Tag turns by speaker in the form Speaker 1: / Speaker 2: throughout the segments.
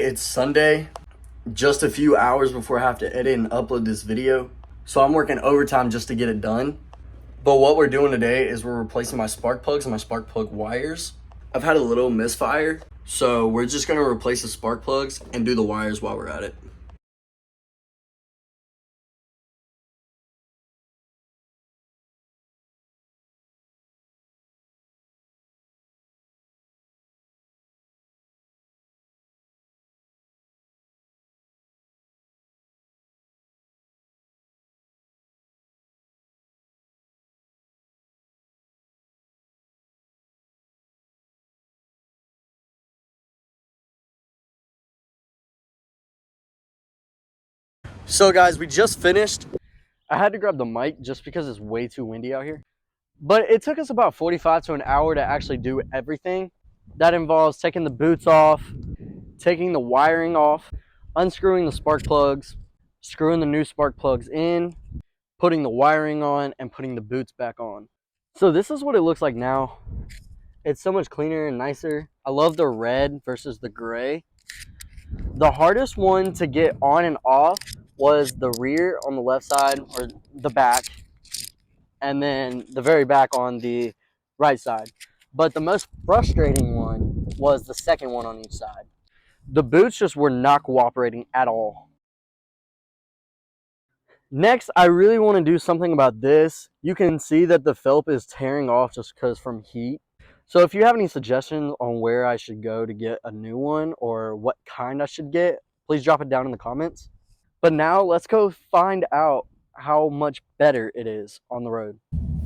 Speaker 1: It's Sunday, just a few hours before I have to edit and upload this video. So I'm working overtime just to get it done. But what we're doing today is we're replacing my spark plugs and my spark plug wires. I've had a little misfire, so we're just gonna replace the spark plugs and do the wires while we're at it. So guys, we just finished. I had to grab the mic just because it's way too windy out here. But it took us about 45 to an hour to actually do everything. That involves taking the boots off, taking the wiring off, unscrewing the spark plugs, screwing the new spark plugs in, putting the wiring on, and putting the boots back on. So this is what it looks like now. It's so much cleaner and nicer. I love the red versus the gray. The hardest one to get on and off was the rear on the left side, or the back, and then the very back on the right side. But the most frustrating one was the second one on each side. The boots just were not cooperating at all. Next, I really want to do something about this. You can see that the felt is tearing off just because from heat. So if you have any suggestions on where I should go to get a new one or what kind I should get, please drop it down in the comments. But now let's go find out how much better it is on the road.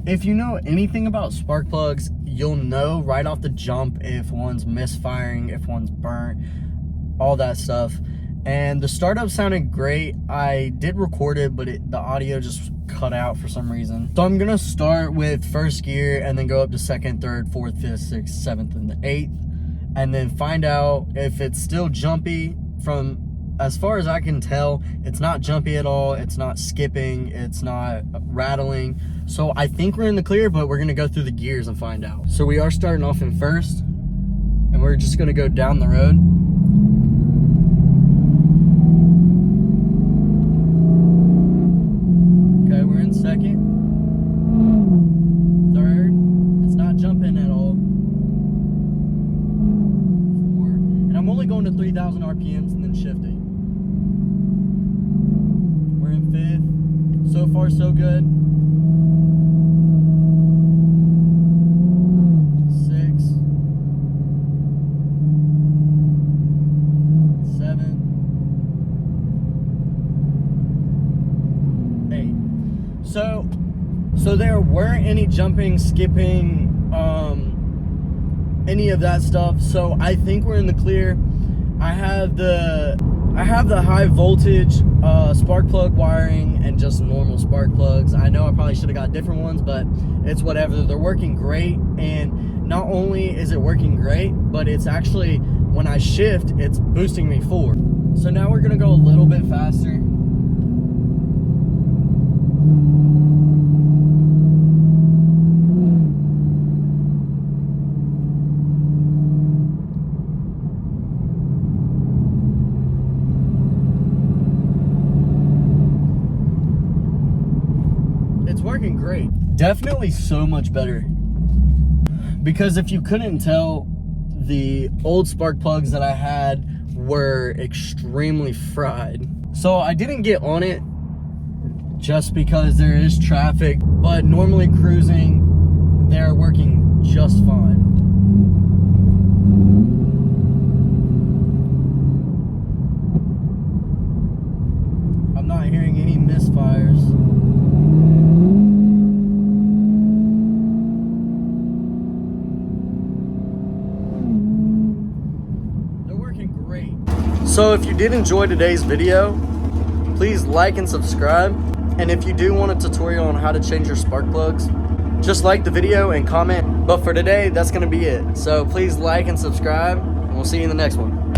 Speaker 1: If you know anything about spark plugs, you'll know right off the jump if one's misfiring, if one's burnt, all that stuff. And the startup sounded great. I did record it, but the audio just cut out for some reason. So I'm gonna start with first gear and then go up to second, third, fourth, fifth, sixth, seventh, and the eighth. And then find out if it's still jumpy. From as far as I can tell, it's not jumpy at all. It's not skipping, it's not rattling. So I think we're in the clear, but we're gonna go through the gears and find out. So we are starting off in first, and we're just gonna go down the road. Okay, we're in second. Third, it's not jumping at all. Four, and I'm only going to 3,000 RPMs and then shifting. We're in fifth. So far, so good. Six. 7. 8. So there weren't any jumping, skipping, any of that stuff. So I think we're in the clear. I have the high voltage spark plug wiring and just normal spark plugs. I know I probably should have got different ones, but it's whatever. They're working great, and not only is it working great, but it's actually, when I shift, it's boosting me forward. So now we're gonna go a little bit faster. It's working great. Definitely so much better. Because if you couldn't tell, the old spark plugs that I had were extremely fried. So I didn't get on it just because there is traffic, but normally cruising, they're working just fine. I'm not hearing any misfires. So if you did enjoy today's video, please like and subscribe. And if you do want a tutorial on how to change your spark plugs, just like the video and comment. But for today, that's gonna be it. So please like and subscribe, and we'll see you in the next one.